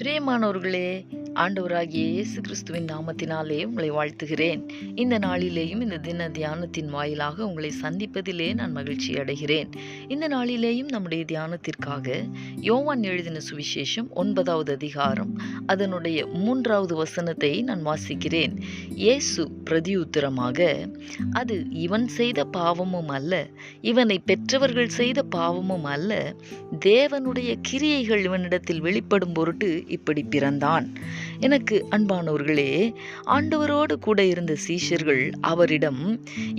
பிரியமானவர்களே, ஆண்டவராகிய இயேசு கிறிஸ்துவின் நாமத்தினாலே உங்களை வாழ்த்துகிறேன். இந்த நாளிலேயும் இந்த தின தியானத்தின் வாயிலாக உங்களை சந்திப்பதிலே நான் மகிழ்ச்சி அடைகிறேன். இந்த நாளிலேயும் நம்முடைய தியானத்திற்காக யோவான் எழுதின சுவிசேஷம் 9வது அதிகாரம் அதனுடைய 3வது வசனத்தை நான் வாசிக்கிறேன். இயேசு பிரதியுத்தரமாக, அது இவன் செய்த பாவமும் அல்ல, இவனை பெற்றவர்கள் செய்த பாவமும் அல்ல, தேவனுடைய கிரியைகள் இவனிடத்தில் வெளிப்படும் பொருட்டு இப்படி பிறந்தான். எனக்கு அன்பானவர்களே, ஆண்டவரோடு கூட இருந்த சீஷர்கள் அவரிடம்,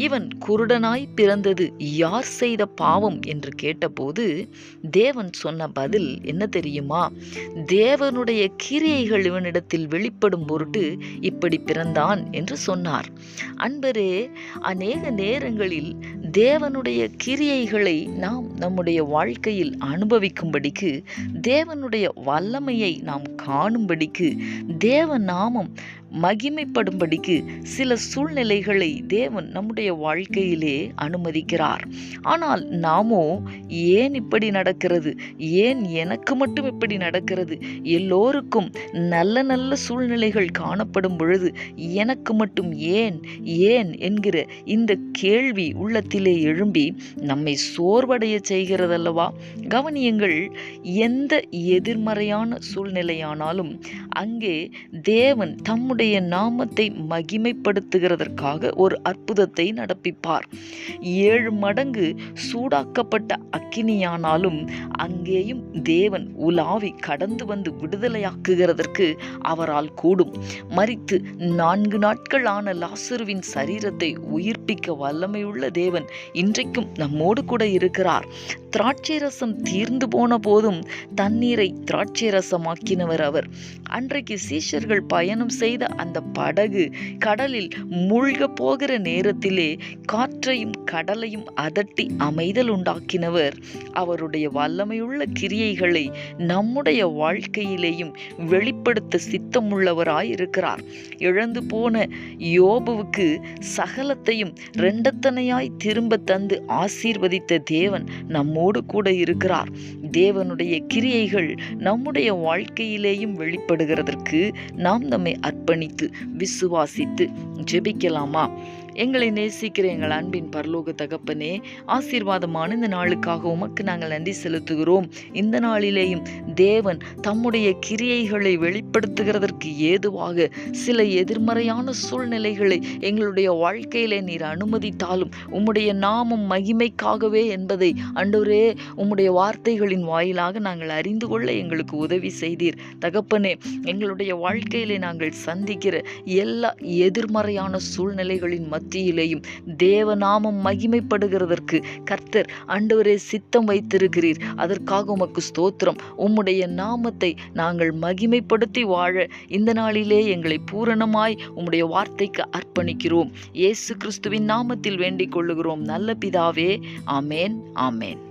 இவன் குருடனாய் பிறந்தது யார் செய்த பாவம் என்று கேட்டபோது தேவன் சொன்ன பதில் என்ன தெரியுமா? தேவனுடைய கிரியைகள் இவனிடத்தில் வெளிப்படும் பொருட்டு இப்படி பிறந்தான் என்று சொன்னார். அன்பரே, அநேக நேரங்களில் தேவனுடைய கிரியைகளை நாம் நம்முடைய வாழ்க்கையில் அனுபவிக்கும்படிக்கு, தேவனுடைய வல்லமையை நாம் காணும்படிக்கு, தேவ நாமம் மகிமைப்படும்படிக்கு சில சூழ்நிலைகளை தேவன் நம்முடைய வாழ்க்கையிலே அனுமதிக்கிறார். ஆனால் நாமோ, ஏன் இப்படி நடக்கிறது, ஏன் எனக்கு மட்டும் இப்படி நடக்கிறது, எல்லோருக்கும் நல்ல நல்ல சூழ்நிலைகள் காணப்படும் பொழுது எனக்கு மட்டும் ஏன் ஏன் என்கிற இந்த கேள்வி உள்ளத்திலே எழும்பி நம்மை சோர்வடைய செய்கிறதல்லவா? கவனியுங்கள், எந்த எதிர்மறையான சூழ்நிலையானாலும் அங்கே தேவன் தம்முடைய நாமத்தை மகிமைப்படுத்துகிறதற்காக ஒரு அற்புதத்தை நடப்பிப்பார். 7 மடங்கு சூடாக்கப்பட்ட அக்கினியானாலும் அங்கேயும் தேவன் உலாவி கடந்து வந்து விடுதலையாக்குகிறதற்கு அவரால் கூடும். மரித்து 4 நாட்கள் ஆன லாசருவின் சரீரத்தை உயிர்ப்பிக்க வல்லமையுள்ள தேவன் இன்றைக்கும் நம்மோடு கூட இருக்கிறார். திராட்சை ரசம் தீர்ந்து போன போதும் தண்ணீரை திராட்சை ரசமாக்கினவர் அவர். அன்றைக்கு சீஷர்கள் பயணம் செய்த அந்த படகு கடலில் மூழ்க போகிற நேரத்திலே காற்றையும் கடலையும் அதட்டி அமைதல் உண்டாக்கினவர். அவருடைய வல்லமையுள்ள கிரியைகளை நம்முடைய வாழ்க்கையிலேயும் வெளிப்படுத்த சித்தமுள்ளவராய் இருக்கிறார். இழந்து போன யோபுவுக்கு சகலத்தையும் இரண்டத்தனையாய் திரும்ப தந்து ஆசீர்வதித்த தேவன் நம்மோடு கூட இருக்கிறார். தேவனுடைய கிரியைகள் நம்முடைய வாழ்க்கையிலேயும் வெளிப்படுகிறதற்கு நாம் நம்மை அர்ப்பணித்து விசுவாசித்து ஜெபிக்கலாமா? எங்களை நேசிக்கிற எங்கள் அன்பின் பரலோக தகப்பனே, ஆசீர்வாதமான இந்த நாளுக்காக உமக்கு நாங்கள் நன்றி செலுத்துகிறோம். இந்த நாளிலேயும் தேவன் தம்முடைய கிரியைகளை வெளிப்படுத்துகிறதற்கு ஏதுவாக சில எதிர்மறையான சூழ்நிலைகளை எங்களுடைய வாழ்க்கையிலே நீர் அனுமதித்தாலும் உம்முடைய நாமம் மகிமைக்காகவே என்பதை ஆண்டவரே உம்முடைய வார்த்தைகளின் வாயிலாக நாங்கள் அறிந்து கொள்ள எங்களுக்கு உதவி செய்தீர். தகப்பனே, எங்களுடைய வாழ்க்கையிலே நாங்கள் சந்திக்கிற எல்லா எதிர்மறையான சூழ்நிலைகளின் மத்தியிலேயும் தேவநாமம் மகிமைப்படுகிறதற்கு கர்த்தர் ஆண்டவரே சித்தம் வைத்திருக்கிறீர். அதற்காக உமக்கு ஸ்தோத்திரம். உம்முடைய நாமத்தை நாங்கள் மகிமைப்படுத்தி வாழ இந்த நாளிலே எங்களை பூரணமாய் உம்முடைய வார்த்தைக்கு அர்ப்பணிக்கிறோம். இயேசு கிறிஸ்துவின் நாமத்தில் வேண்டிக் கொள்ளுகிறோம் நல்ல பிதாவே. ஆமேன், ஆமேன்.